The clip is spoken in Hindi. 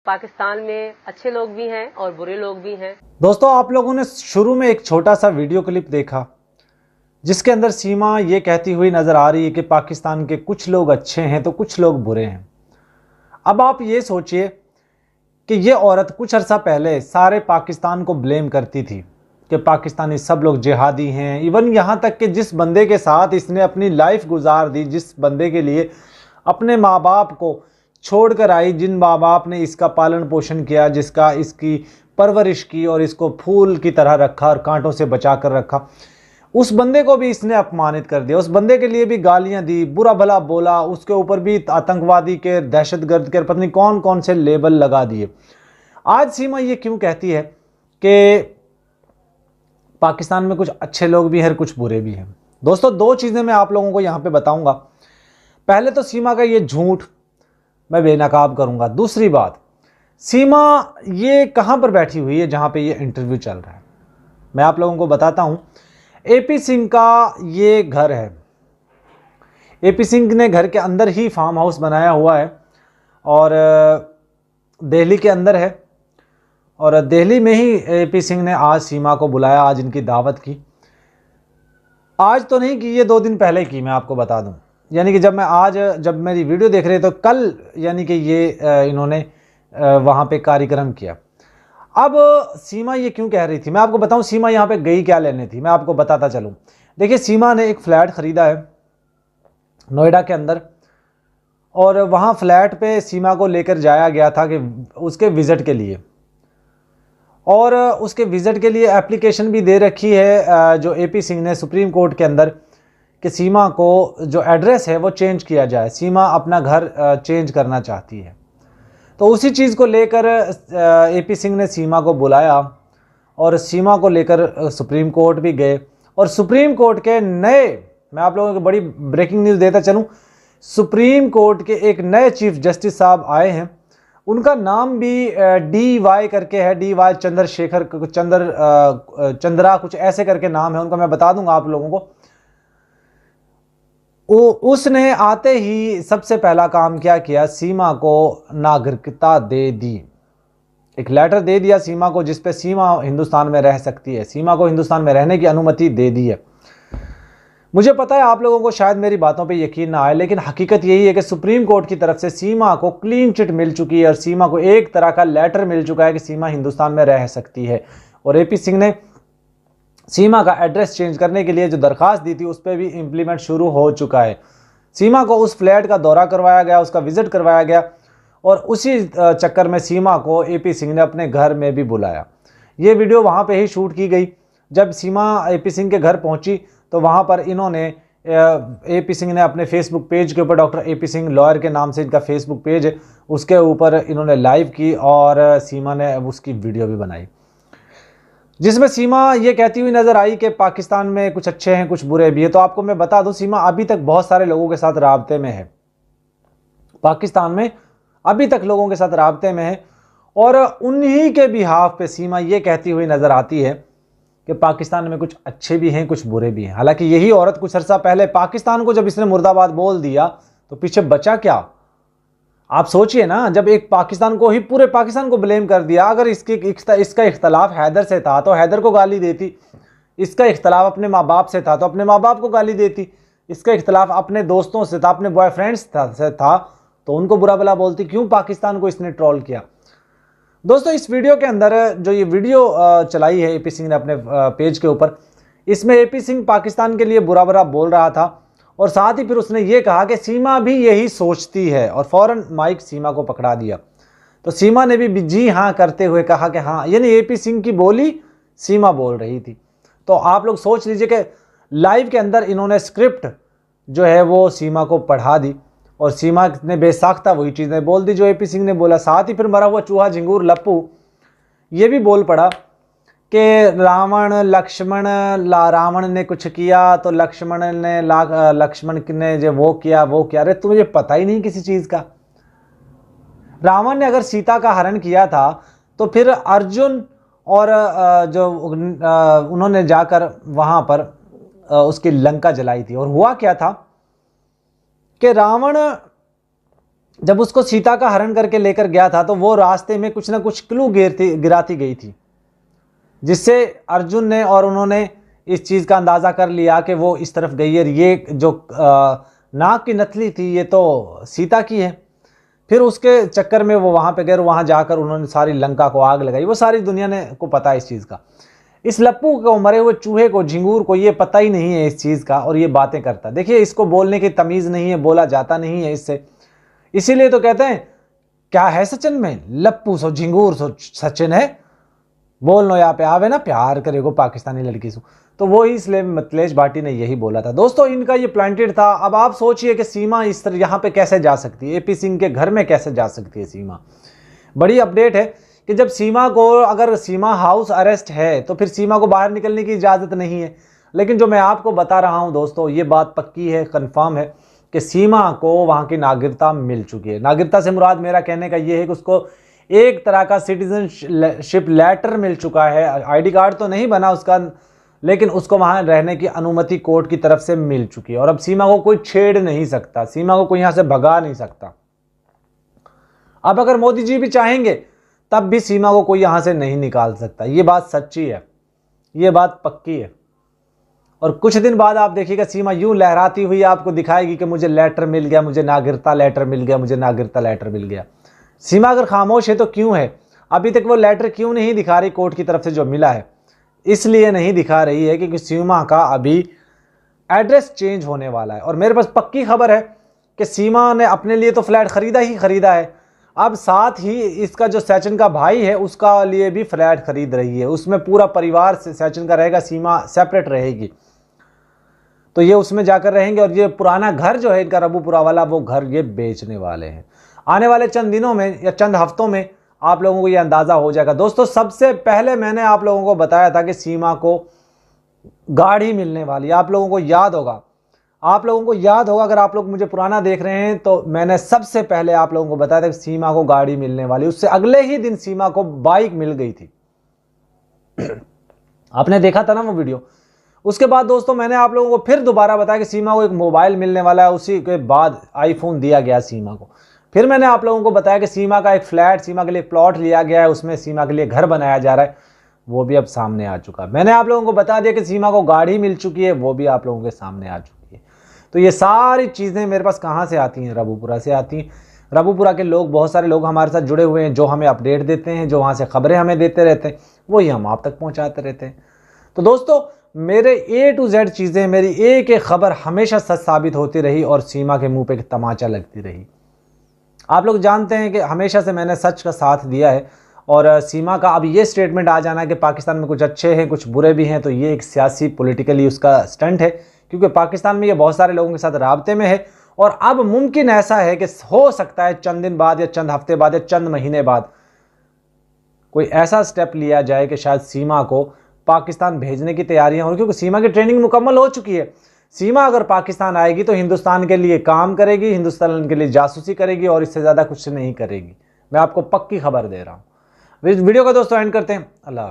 पाकिस्तान में अच्छे लोग भी हैं और बुरे लोग भी हैं। दोस्तों, आप लोगों ने शुरू में एक छोटा सा वीडियो क्लिप देखा जिसके अंदर सीमा ये कहती हुई नजर आ रही है कि पाकिस्तान के कुछ लोग अच्छे हैं तो कुछ लोग बुरे हैं। अब आप ये सोचिए कि ये औरत कुछ अरसा पहले सारे पाकिस्तान को ब्लेम करती थी कि पाकिस्तानी सब लोग जिहादी हैं। इवन यहाँ तक कि जिस बंदे के साथ इसने अपनी लाइफ गुजार दी, जिस बंदे के लिए अपने माँ बाप को छोड़कर आई, जिन माँ बाप ने इसका पालन पोषण किया, जिसका इसकी परवरिश की और इसको फूल की तरह रखा और कांटों से बचा कर रखा, उस बंदे को भी इसने अपमानित कर दिया। उस बंदे के लिए भी गालियां दी, बुरा भला बोला, उसके ऊपर भी आतंकवादी के, दहशतगर्द के, पता नहीं कौन कौन से लेबल लगा दिए। आज सीमा ये क्यों कहती है कि पाकिस्तान में कुछ अच्छे लोग भी हैं, कुछ बुरे भी हैं? दोस्तों, दो चीज़ें मैं आप लोगों को यहाँ पे बताऊंगा। पहले तो सीमा का ये झूठ मैं बेनकाब करूंगा। दूसरी बात, सीमा ये कहाँ पर बैठी हुई है जहाँ पे ये इंटरव्यू चल रहा है, मैं आप लोगों को बताता हूँ। एपी सिंह का ये घर है। एपी सिंह ने घर के अंदर ही फार्म हाउस बनाया हुआ है और दिल्ली के अंदर है। और दिल्ली में ही एपी सिंह ने आज सीमा को बुलाया, आज इनकी दावत की। आज तो नहीं की, ये 2 दिन पहले की, मैं आपको बता दूं। यानी कि जब मेरी वीडियो देख रहे तो कल यानी कि ये इन्होंने वहाँ पे कार्यक्रम किया। अब सीमा ये क्यों कह रही थी, मैं आपको बताऊं सीमा यहाँ पे गई क्या लेने थी, मैं आपको बताता चलूं। देखिए, सीमा ने एक फ्लैट खरीदा है नोएडा के अंदर और वहाँ फ्लैट पे सीमा को लेकर जाया गया था कि उसके विजिट के लिए, और उसके विजिट के लिए एप्लीकेशन भी दे रखी है जो एपी सिंह ने सुप्रीम कोर्ट के अंदर कि सीमा को जो एड्रेस है वो चेंज किया जाए। सीमा अपना घर चेंज करना चाहती है। तो उसी चीज़ को लेकर एपी सिंह ने सीमा को बुलाया और सीमा को लेकर सुप्रीम कोर्ट भी गए। और सुप्रीम कोर्ट के नए, मैं आप लोगों को बड़ी ब्रेकिंग न्यूज़ देता चलूँ, सुप्रीम कोर्ट के एक नए चीफ जस्टिस साहब आए हैं। उनका नाम भी DY करके है, DY चंद्रशेखर चंद्रा कुछ ऐसे करके नाम है उनका, मैं बता दूंगा आप लोगों को। उसने आते ही सबसे पहला काम क्या किया, सीमा को नागरिकता दे दी। एक लेटर दे दिया सीमा को जिस पे सीमा हिंदुस्तान में रह सकती है, सीमा को हिंदुस्तान में रहने की अनुमति दे दी है। मुझे पता है आप लोगों को शायद मेरी बातों पे यकीन ना आए, लेकिन हकीकत यही है कि सुप्रीम कोर्ट की तरफ से सीमा को क्लीन चिट मिल चुकी है और सीमा को एक तरह का लेटर मिल चुका है कि सीमा हिंदुस्तान में रह सकती है। और एपी सिंह ने सीमा का एड्रेस चेंज करने के लिए जो दरखास्त दी थी उस पर भी इम्प्लीमेंट शुरू हो चुका है। सीमा को उस फ्लैट का दौरा करवाया गया, उसका विजिट करवाया गया और उसी चक्कर में सीमा को एपी सिंह ने अपने घर में भी बुलाया। ये वीडियो वहाँ पे ही शूट की गई। जब सीमा एपी सिंह के घर पहुँची तो वहाँ पर इन्होंने एपी सिंह ने अपने फेसबुक पेज के ऊपर, डॉक्टर एपी सिंह लॉयर के नाम से इनका फेसबुक पेज है, उसके ऊपर इन्होंने लाइव की और सीमा ने उसकी वीडियो भी बनाई जिसमें सीमा ये कहती हुई नजर आई कि पाकिस्तान में कुछ अच्छे हैं कुछ बुरे भी है। तो आपको मैं बता दूं, सीमा अभी तक बहुत सारे लोगों के साथ राब्ते में है, पाकिस्तान में अभी तक लोगों के साथ राब्ते में है और उन्हीं के बिहाफ पे सीमा ये कहती हुई नजर आती है कि पाकिस्तान में कुछ अच्छे भी हैं कुछ बुरे भी हैं। हालांकि यही औरत कुछ अर्सा पहले पाकिस्तान को जब इसने मुर्दाबाद बोल दिया तो पीछे बचा क्या? आप सोचिए ना, जब एक पाकिस्तान को ही, पूरे पाकिस्तान को ब्लेम कर दिया। अगर इसका इख्तलाफ हैदर से था तो हैदर को गाली देती, इसका इख्तलाफ अपने माँ बाप से था तो अपने माँ बाप को गाली देती, इसका इख्तलाफ अपने दोस्तों से था, अपने बॉयफ्रेंड्स से था तो उनको बुरा भला बोलती। क्यों पाकिस्तान को इसने ट्रोल किया? दोस्तों, इस वीडियो के अंदर जो ये वीडियो चलाई है एपी सिंह ने अपने पेज के ऊपर, इसमें एपी सिंह पाकिस्तान के लिए बुरा भला बोल रहा था और साथ ही फिर उसने ये कहा कि सीमा भी यही सोचती है और फौरन माइक सीमा को पकड़ा दिया। तो सीमा ने भी जी हाँ करते हुए कहा कि हाँ, यानी एपी सिंह की बोली सीमा बोल रही थी। तो आप लोग सोच लीजिए कि लाइव के अंदर इन्होंने स्क्रिप्ट जो है वो सीमा को पढ़ा दी और सीमा ने बेसाख्ता वही चीज़ें बोल दी जो एपी सिंह ने बोला। साथ ही फिर मरा हुआ चूहा झिंगूर लप्पू ये भी बोल पड़ा कि रावण ने कुछ किया तो लक्ष्मण ने जो वो किया। अरे तुम्हें पता ही नहीं किसी चीज़ का। रावण ने अगर सीता का हरण किया था तो फिर अर्जुन और जो उन्होंने जाकर वहाँ पर उसकी लंका जलाई थी और हुआ क्या था कि रावण जब उसको सीता का हरण करके लेकर गया था तो वो रास्ते में कुछ ना कुछ क्लू गिराती गई थी, जिससे अर्जुन ने और उन्होंने इस चीज़ का अंदाज़ा कर लिया कि वो इस तरफ गई है। ये जो नाग की नथली थी ये तो सीता की है। फिर उसके चक्कर में वो वहाँ पे गए, वहाँ जाकर उन्होंने सारी लंका को आग लगाई। वो सारी दुनिया ने को पता है इस चीज़ का। इस लप्पू को, मरे हुए चूहे को, झिंगूर को ये पता ही नहीं है इस चीज़ का, और ये बातें करता। देखिए, इसको बोलने की तमीज़ नहीं है, बोला जाता नहीं है इससे, इसीलिए तो कहते हैं क्या है सचिन में, लप्पू सो झिंगूर सो सचिन है, बोलनो यहाँ पे आवे ना प्यार करेगो पाकिस्तानी लड़की से। तो वो ही इसलिए मिथिलेश भाटी ने यही बोला था। दोस्तों, इनका ये प्लांटेड था। अब आप सोचिए कि सीमा इस तरह यहाँ पे कैसे जा सकती है, एपी सिंह के घर में कैसे जा सकती है सीमा। बड़ी अपडेट है कि जब सीमा को, अगर सीमा हाउस अरेस्ट है तो फिर सीमा को बाहर निकलने की इजाज़त नहीं है। लेकिन जो मैं आपको बता रहा हूँ दोस्तों, ये बात पक्की है, कन्फर्म है कि सीमा को वहाँ की नागरिकता मिल चुकी है। नागरिकता से मुराद मेरा कहने का ये है कि उसको एक तरह का सिटीजनशिप लेटर मिल चुका है। आईडी कार्ड तो नहीं बना उसका, लेकिन उसको वहाँ रहने की अनुमति कोर्ट की तरफ से मिल चुकी है। और अब सीमा को कोई छेड़ नहीं सकता, सीमा को कोई यहाँ से भगा नहीं सकता। अब अगर मोदी जी भी चाहेंगे तब भी सीमा को कोई यहाँ से नहीं निकाल सकता। ये बात सच्ची है, ये बात पक्की है। और कुछ दिन बाद आप देखिएगा सीमा यूं लहराती हुई आपको दिखाएगी कि मुझे लेटर मिल गया, मुझे नागरिकता लेटर मिल गया, मुझे नागरिकता लेटर मिल गया। सीमा अगर खामोश है तो क्यों है? अभी तक वो लेटर क्यों नहीं दिखा रही कोर्ट की तरफ से जो मिला है? इसलिए नहीं दिखा रही है क्योंकि सीमा का अभी एड्रेस चेंज होने वाला है। और मेरे पास पक्की खबर है कि सीमा ने अपने लिए तो फ्लैट खरीदा ही खरीदा है, अब साथ ही इसका जो सचिन का भाई है उसका लिए भी फ्लैट खरीद रही है। उसमें पूरा परिवार से सचिन का रहेगा, सीमा सेपरेट रहेगी। तो ये उसमें जाकर रहेंगे और ये पुराना घर जो है इनका रबूपुरा वाला, वो घर ये बेचने वाले हैं। आने वाले चंद दिनों में या चंद हफ्तों में आप लोगों को ये अंदाज़ा हो जाएगा। दोस्तों, सबसे पहले मैंने आप लोगों को बताया था कि सीमा को गाड़ी मिलने वाली। आप लोगों को याद होगा, अगर आप लोग मुझे पुराना देख रहे हैं तो मैंने सबसे पहले आप लोगों को बताया था कि सीमा को गाड़ी मिलने वाली। उससे अगले ही दिन सीमा को बाइक मिल गई थी। आपने देखा था ना वो वीडियो। उसके बाद दोस्तों मैंने आप लोगों को फिर दोबारा बताया कि सीमा को एक मोबाइल मिलने वाला है। उसी के बाद आईफोन दिया गया सीमा को। फिर मैंने आप लोगों को बताया कि सीमा का एक फ्लैट, सीमा के लिए प्लॉट लिया गया है, उसमें सीमा के लिए घर बनाया जा रहा है, वो भी अब सामने आ चुका है। मैंने आप लोगों को बता दिया कि सीमा को गाड़ी मिल चुकी है, वो भी आप लोगों के सामने आ चुकी है। तो ये सारी चीज़ें मेरे पास कहाँ से आती हैं? रबूपुरा से आती हैं। रबूपुरा के लोग, बहुत सारे लोग हमारे साथ जुड़े हुए हैं जो हमें अपडेट देते हैं, जो वहाँ से खबरें हमें देते रहते हैं, वही हम आप तक पहुँचाते रहते हैं। तो दोस्तों, मेरे A to Z चीज़ें, मेरी एक एक खबर हमेशा सच साबित होती रही और सीमा के मुंह पे एक तमाचा लगती रही। आप लोग जानते हैं कि हमेशा से मैंने सच का साथ दिया है। और सीमा का अब ये स्टेटमेंट आ जाना है कि पाकिस्तान में कुछ अच्छे हैं कुछ बुरे भी हैं, तो ये एक सियासी पॉलिटिकली उसका स्टंट है, क्योंकि पाकिस्तान में ये बहुत सारे लोगों के साथ राब्ते में है। और अब मुमकिन ऐसा है कि हो सकता है चंद दिन बाद या चंद हफ्ते बाद या चंद महीने बाद कोई ऐसा स्टेप लिया जाए कि शायद सीमा को पाकिस्तान भेजने की तैयारियां हो, क्योंकि सीमा की ट्रेनिंग मुकम्मल हो चुकी है। सीमा अगर पाकिस्तान आएगी तो हिंदुस्तान के लिए काम करेगी, हिंदुस्तान के लिए जासूसी करेगी और इससे ज़्यादा कुछ नहीं करेगी। मैं आपको पक्की खबर दे रहा हूँ। वीडियो का दोस्तों एंड करते हैं। अल्लाह।